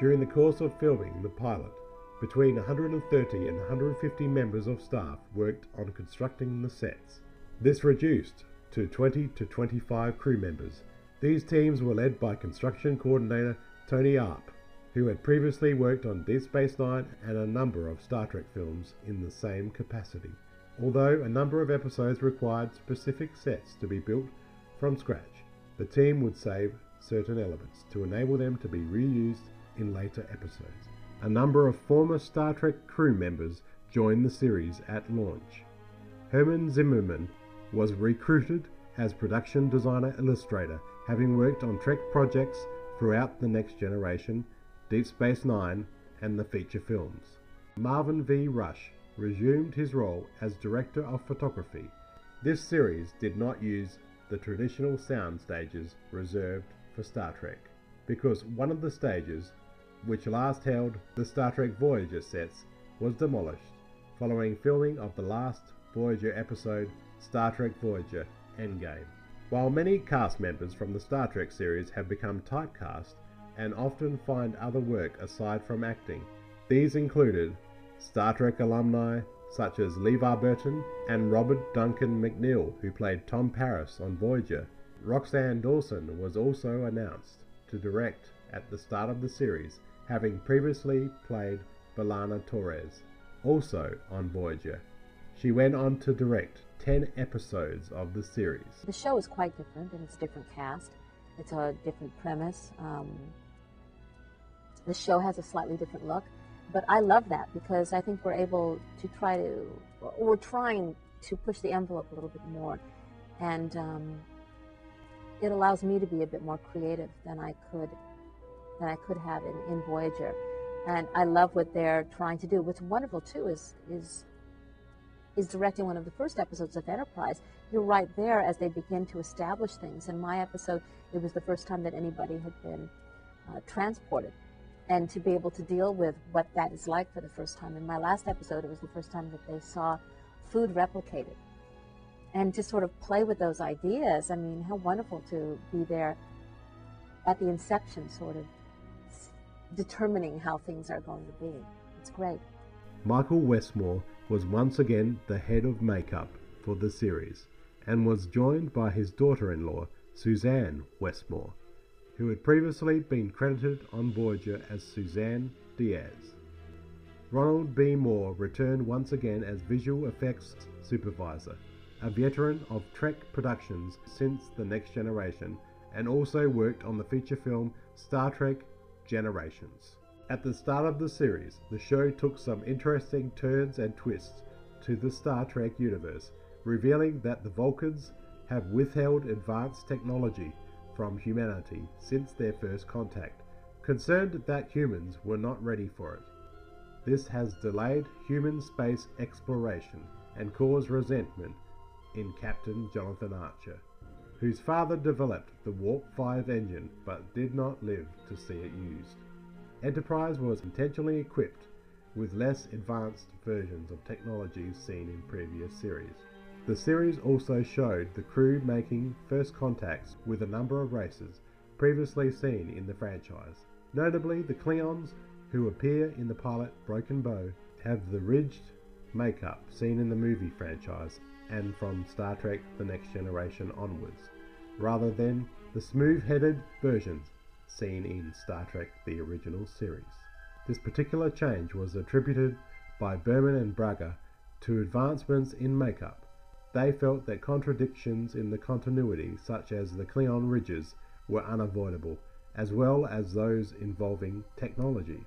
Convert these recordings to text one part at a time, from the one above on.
During the course of filming the pilot, between 130 and 150 members of staff worked on constructing the sets. This reduced to 20 to 25 crew members. These teams were led by construction coordinator Tony iu8p, who had previously worked on Deep Space Nine and a number of Star Trek films in the same capacity. Although a number of episodes required specific sets to be built from scratch, the team would save certain elements to enable them to be reused in later episodes. A number of former Star Trek crew members joined the series at launch. Herman Zimmerman was recruited as production designer illustrator, having worked on Trek projects throughout The Next Generation, Deep Space Nine, and the feature films. Marvin V. Rush resumed his role as director of photography. This series did not use the traditional sound stages reserved for Star Trek, because one of the stages, which last held the Star Trek Voyager sets, was demolished following filming of the last Voyager episode, Star Trek Voyager Endgame. While many cast members from the Star Trek series have become typecast and often find other work aside from acting, these included Star Trek alumni such as LeVar Burton and Robert Duncan McNeil, who played Tom Paris on Voyager. Roxanne Dawson was also announced to direct at the start of the series, having previously played B'Elanna Torres, also on Voyager. She went on to direct 10 episodes of the series. The show is quite different, and it's a different cast. It's a different premise. The show has a slightly different look, but I love that because I think we're trying to push the envelope a little bit more, and it allows me to be a bit more creative than I could have in Voyager. And I love what they're trying to do. What's wonderful too is directing one of the first episodes of Enterprise. You're right there as they begin to establish things. In my episode, it was the first time that anybody had been transported, and to be able to deal with what that is like for the first time. In my last episode, it was the first time that they saw food replicated, and to sort of play with those ideas. I mean, how wonderful to be there at the inception, sort of determining how things are going to be. It's great. Michael Westmore was once again the head of makeup for the series, and was joined by his daughter-in-law, Suzanne Westmore, who had previously been credited on Voyager as Suzanne Diaz. Ronald B. Moore returned once again as visual effects supervisor, a veteran of Trek productions since The Next Generation, and also worked on the feature film Star Trek Generations. At the start of the series, the show took some interesting turns and twists to the Star Trek universe, revealing that the Vulcans have withheld advanced technology from humanity since their first contact, concerned that humans were not ready for it. This has delayed human space exploration and caused resentment in Captain Jonathan Archer, whose father developed the Warp 5 engine but did not live to see it used. Enterprise was intentionally equipped with less advanced versions of technologies seen in previous series. The series also showed the crew making first contacts with a number of races previously seen in the franchise. Notably, the Klingons, who appear in the pilot Broken Bow, have the ridged makeup seen in the movie franchise and from Star Trek The Next Generation onwards, rather than the smooth-headed versions seen in Star Trek the original series. This particular change was attributed by Berman and Braga to advancements in makeup. They felt that contradictions in the continuity, such as the Klingon ridges, were unavoidable, as well as those involving technology.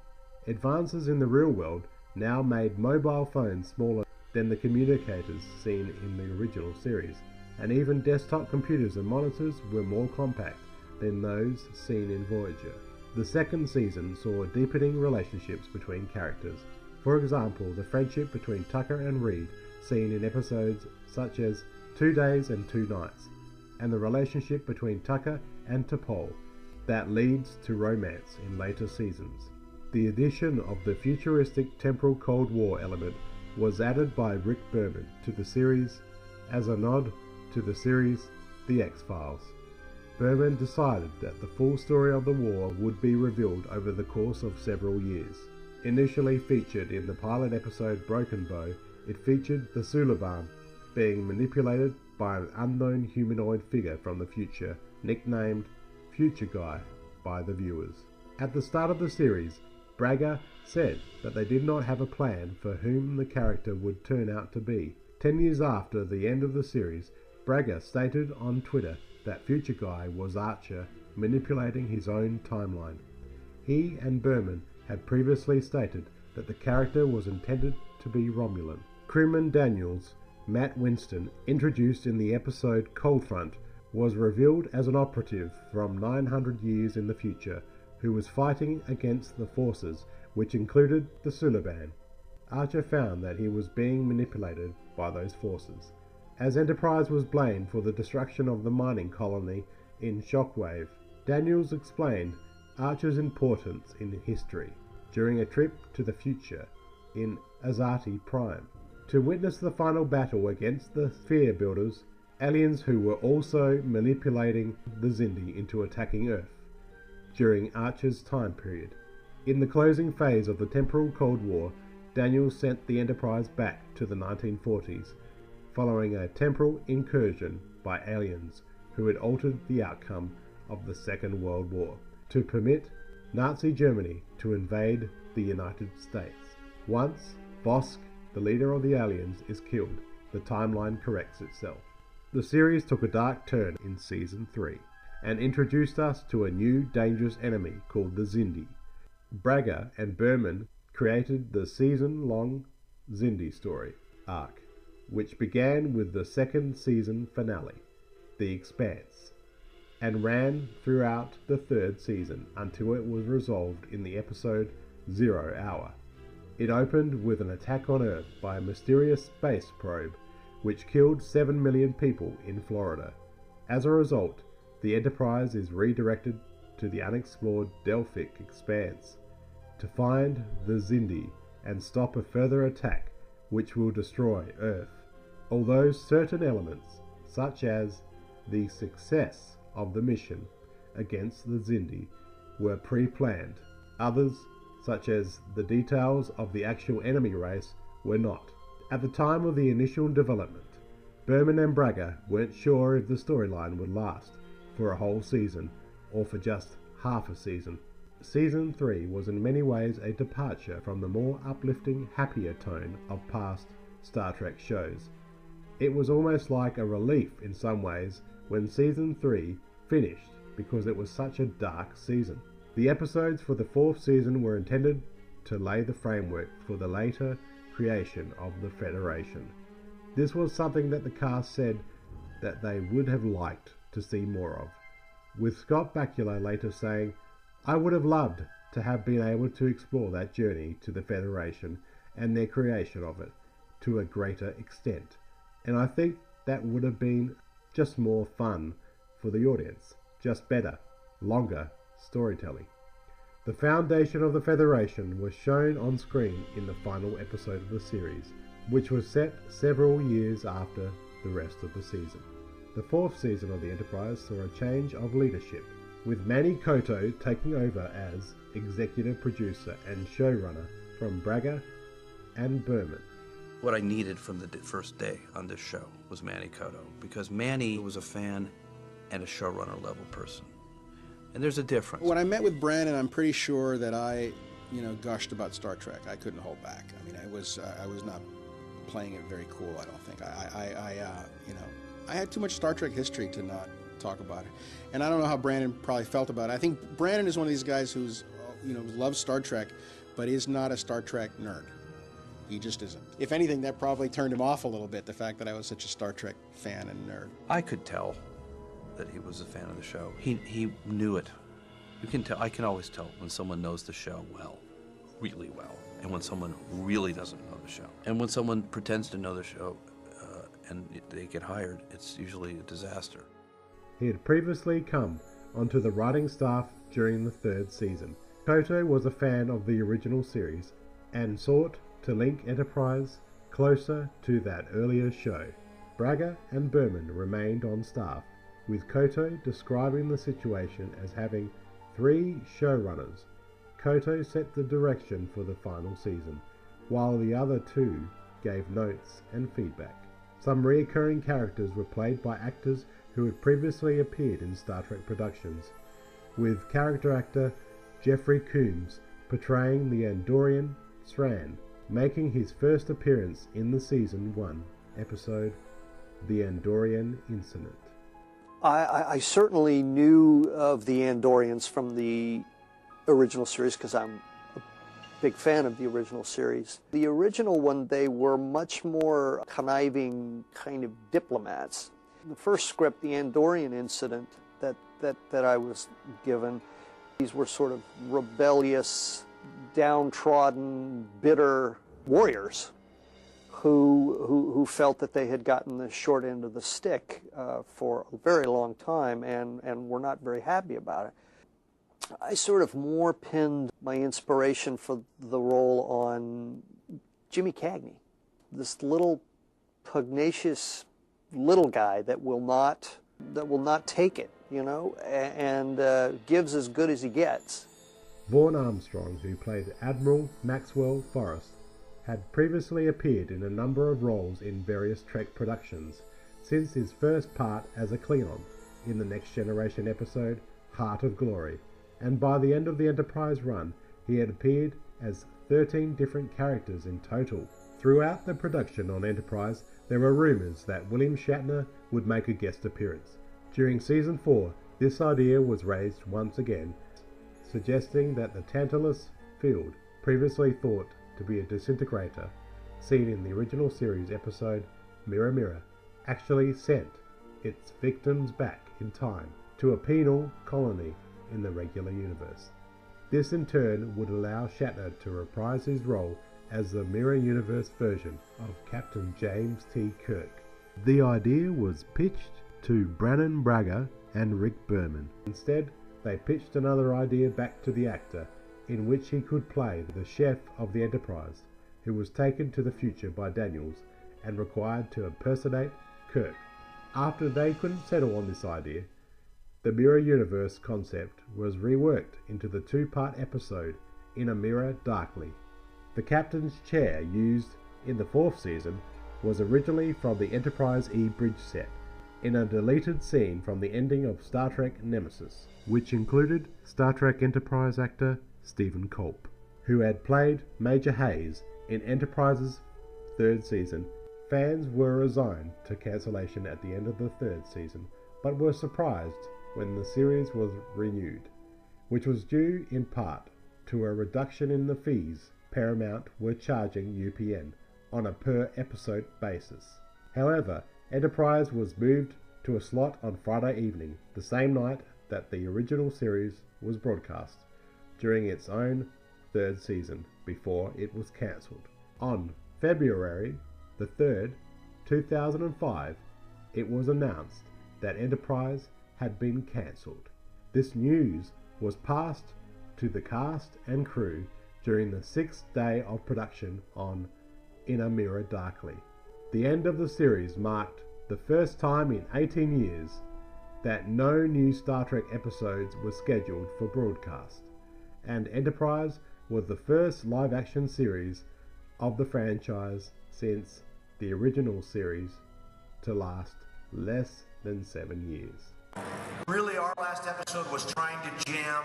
Advances in the real world now made mobile phones smaller than the communicators seen in the original series, and even desktop computers and monitors were more compact than those seen in Voyager. The second season saw deepening relationships between characters. For example, the friendship between Tucker and Reed, seen in episodes such as 2 Days and 2 Nights, and the relationship between Tucker and T'Pol that leads to romance in later seasons. The addition of the futuristic temporal Cold War element was added by Rick Berman to the series as a nod to the series The X-Files. Berman decided that the full story of the war would be revealed over the course of several years. Initially featured in the pilot episode Broken Bow, it featured the Suliban being manipulated by an unknown humanoid figure from the future, nicknamed Future Guy by the viewers. At the start of the series, Braga said that they did not have a plan for whom the character would turn out to be. 10 years after the end of the series, Braga stated on Twitter that Future Guy was Archer manipulating his own timeline. He and Berman had previously stated that the character was intended to be Romulan. Crewman Daniels, Matt Winston, introduced in the episode Coldfront, was revealed as an operative from 900 years in the future who was fighting against the forces, which included the Suliban. Archer found that he was being manipulated by those forces. As Enterprise was blamed for the destruction of the mining colony in Shockwave, Daniels explained Archer's importance in history during a trip to the future in Azati Prime to witness the final battle against the Sphere Builders, aliens who were also manipulating the Xindi into attacking Earth during Archer's time period. In the closing phase of the temporal Cold War, Daniels sent the Enterprise back to the 1940s, following a temporal incursion by aliens who had altered the outcome of the Second World War to permit Nazi Germany to invade the United States. Once Vosk, the leader of the aliens, is killed, the timeline corrects itself. The series took a dark turn in Season 3 and introduced us to a new dangerous enemy called the Xindi. Braga and Berman created the season-long Xindi story arc, which began with the second season finale, The Expanse, and ran throughout the third season until it was resolved in the episode 0 Hour. It opened with an attack on Earth by a mysterious space probe, which killed 7 million people in Florida. As a result, the Enterprise is redirected to the unexplored Delphic Expanse to find the Xindi and stop a further attack which will destroy Earth. Although certain elements, such as the success of the mission against the Xindi, were pre-planned, others, such as the details of the actual enemy race, were not. At the time of the initial development, Berman and Braga weren't sure if the storyline would last for a whole season or for just half a season. Season 3 was in many ways a departure from the more uplifting, happier tone of past Star Trek shows. It was almost like a relief in some ways when Season 3 finished because it was such a dark season. The episodes for the fourth season were intended to lay the framework for the later creation of the Federation. This was something that the cast said that they would have liked to see more of, with Scott Bakula later saying, "I would have loved to have been able to explore that journey to the Federation and their creation of it to a greater extent. And I think that would have been just more fun for the audience, just better, longer storytelling." The foundation of the Federation was shown on screen in the final episode of the series, which was set several years after the rest of the season. The fourth season of the Enterprise saw a change of leadership, with Manny Koto taking over as executive producer and showrunner from Braga and Berman. What I needed from the first day on this show was Manny Koto, because Manny was a fan and a showrunner level person. And there's a difference. When I met with Brandon, I'm pretty sure that I, gushed about Star Trek. I couldn't hold back. I mean, I was not playing it very cool, I don't think. I had too much Star Trek history to not talk about it. And I don't know how Brandon probably felt about it. I think Brandon is one of these guys who's, loves Star Trek, but is not a Star Trek nerd. He just isn't. If anything, that probably turned him off a little bit, the fact that I was such a Star Trek fan and nerd. I could tell that he was a fan of the show. He knew it. You can tell. I can always tell when someone knows the show well, really well, and when someone really doesn't know the show. And when someone pretends to know the show and they get hired, it's usually a disaster. He had previously come onto the writing staff during the third season. Koto was a fan of the original series and sought to link Enterprise closer to that earlier show. Braga and Berman remained on staff, with Koto describing the situation as having 3 showrunners. Koto set the direction for the final season, while the other 2 gave notes and feedback. Some recurring characters were played by actors who had previously appeared in Star Trek productions, with character actor Jeffrey Combs portraying the Andorian Sran, making his first appearance in the Season 1 episode, The Andorian Incident. I certainly knew of the Andorians from the original series because I'm a big fan of the original series. The original one, they were much more conniving kind of diplomats. The first script, The Andorian Incident, that I was given, these were sort of rebellious, downtrodden, bitter warriors who felt that they had gotten the short end of the stick for a very long time and were not very happy about it. I sort of more pinned my inspiration for the role on Jimmy Cagney, this little pugnacious little guy that will not take it, you know, and gives as good as he gets. Vaughn Armstrong, who played Admiral Maxwell Forrest, had previously appeared in a number of roles in various Trek productions, since his first part as a Klingon in the Next Generation episode Heart of Glory, and by the end of the Enterprise run he had appeared as 13 different characters in total. Throughout the production on Enterprise there were rumours that William Shatner would make a guest appearance. During Season 4 this idea was raised once again, suggesting that the Tantalus field, previously thought to be a disintegrator seen in the original series episode Mirror Mirror, actually sent its victims back in time to a penal colony in the regular universe. This in turn would allow Shatner to reprise his role as the Mirror Universe version of Captain James T. Kirk. The idea was pitched to Brannon Braga and Rick Berman. Instead, they pitched another idea back to the actor, in which he could play the chef of the Enterprise, who was taken to the future by Daniels and required to impersonate Kirk. After they couldn't settle on this idea, the Mirror Universe concept was reworked into the 2-part episode In a Mirror Darkly. The captain's chair used in the 4th season was originally from the Enterprise E bridge set, in a deleted scene from the ending of Star Trek Nemesis, which included Star Trek Enterprise actor Stephen Culp, who had played Major Hayes in Enterprise's 3rd season. Fans were resigned to cancellation at the end of the 3rd season, but were surprised when the series was renewed, which was due in part to a reduction in the fees Paramount were charging UPN on a per-episode basis. However, Enterprise was moved to a slot on Friday evening, the same night that the original series was broadcast, during its own 3rd season before it was cancelled. On February the 3rd, 2005, it was announced that Enterprise had been cancelled. This news was passed to the cast and crew during the 6th day of production on In a Mirror Darkly. The end of the series marked the first time in 18 years that no new Star Trek episodes were scheduled for broadcast, and Enterprise was the first live-action series of the franchise since the original series to last less than 7 years. Really, our last episode was trying to jam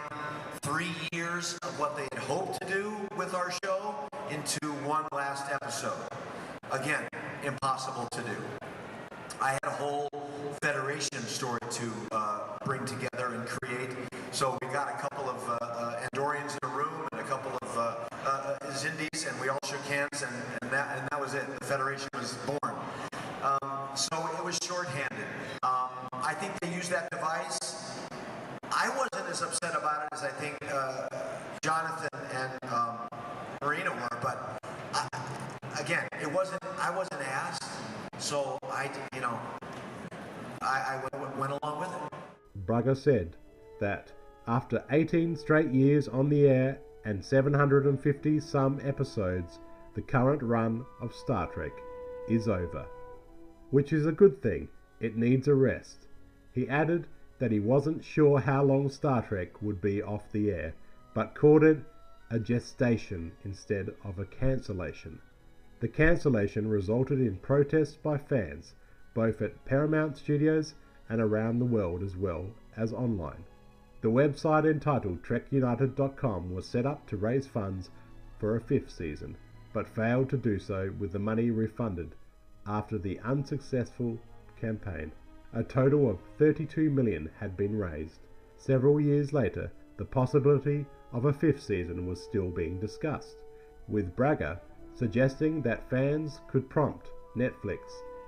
3 years of what they had hoped to do with our show into one last episode. Again, impossible to do. I had a whole Federation story to bring together and create, so we got a couple of Andorians in a room and a couple of Zindies, and we all shook hands, and that was it. The Federation was born. So it was shorthanded. I think they used that device. I wasn't as upset about it as I think Jonathan and Marina were, but again, I wasn't asked, so I went along with it. Braga said that after 18 straight years on the air and 750 some episodes, the current run of Star Trek is over, which is a good thing. It needs a rest. He added that he wasn't sure how long Star Trek would be off the air, but called it a gestation instead of a cancellation. The cancellation resulted in protests by fans, both at Paramount Studios and around the world as well as online. The website entitled TrekUnited.com was set up to raise funds for a fifth season, but failed to do so with the money refunded after the unsuccessful campaign. A total of $32 million had been raised. Several years later, the possibility of a fifth season was still being discussed, with Braga suggesting that fans could prompt Netflix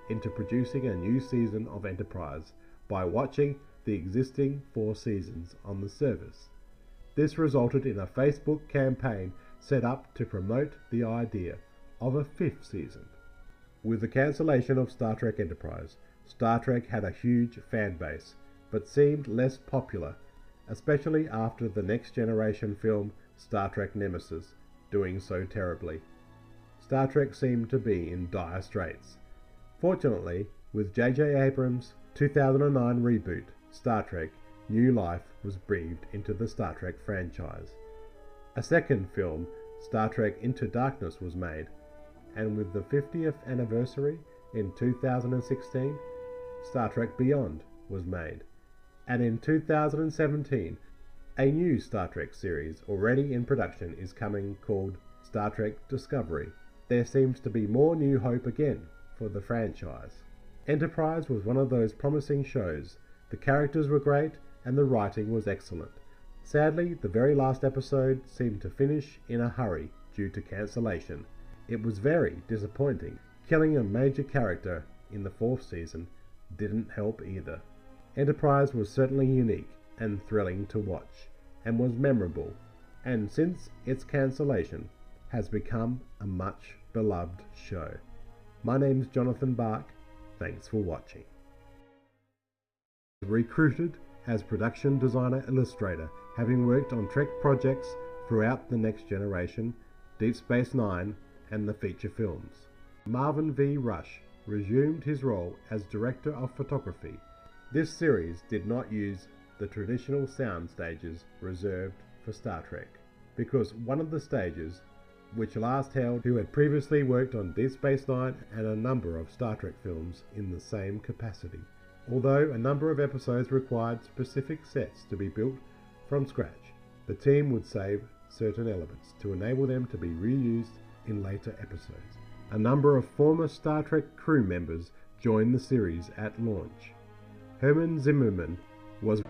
into producing a new season of Enterprise by watching the existing 4 seasons on the service. This resulted in a Facebook campaign set up to promote the idea of a fifth season. With the cancellation of Star Trek Enterprise, Star Trek had a huge fan base, but seemed less popular, especially after the Next Generation film Star Trek Nemesis doing so terribly. Star Trek seemed to be in dire straits. Fortunately, with J.J. Abrams' 2009 reboot, Star Trek, new life was breathed into the Star Trek franchise. A second film, Star Trek Into Darkness, was made, and with the 50th anniversary in 2016, Star Trek Beyond was made. And in 2017, a new Star Trek series already in production is coming called Star Trek Discovery. There seems to be more new hope again for the franchise. Enterprise was one of those promising shows. The characters were great and the writing was excellent. Sadly, the very last episode seemed to finish in a hurry due to cancellation. It was very disappointing. Killing a major character in the 4th season didn't help either. Enterprise was certainly unique and thrilling to watch, and was memorable, and since its cancellation has become a much beloved show. My name's Jonathan Bark. Thanks for watching. Recruited as production designer illustrator, having worked on Trek projects throughout the Next Generation, Deep Space Nine, and the feature films. Marvin V. Rush resumed his role as director of photography. This series did not use the traditional sound stages reserved for Star Trek, because one of the stages, which last held who had previously worked on Deep Space Nine and a number of Star Trek films in the same capacity. Although a number of episodes required specific sets to be built from scratch, the team would save certain elements to enable them to be reused in later episodes. A number of former Star Trek crew members joined the series at launch. Herman Zimmerman was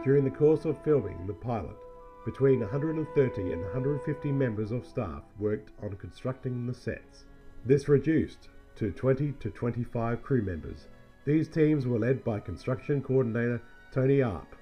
during the course of filming the pilot. Between 130 and 150 members of staff worked on constructing the sets. This reduced to 20 to 25 crew members. These teams were led by construction coordinator Tony Arp.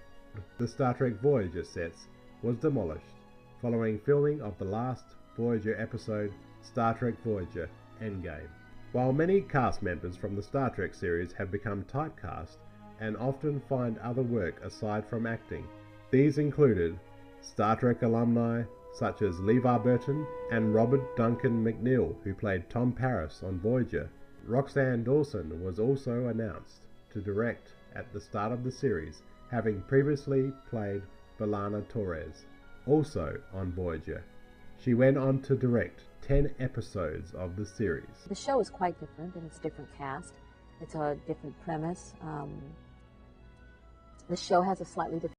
The Star Trek Voyager sets was demolished following filming of the last Voyager episode, Star Trek Voyager Endgame. While many cast members from the Star Trek series have become typecast and often find other work aside from acting, these included Star Trek alumni such as LeVar Burton and Robert Duncan McNeil, who played Tom Paris on Voyager. Roxanne Dawson was also announced to direct at the start of the series, having previously played B'Elanna Torres, also on Voyager. She went on to direct 10 episodes of the series. The show is quite different, and it's a different cast. It's a different premise. The show has a slightly different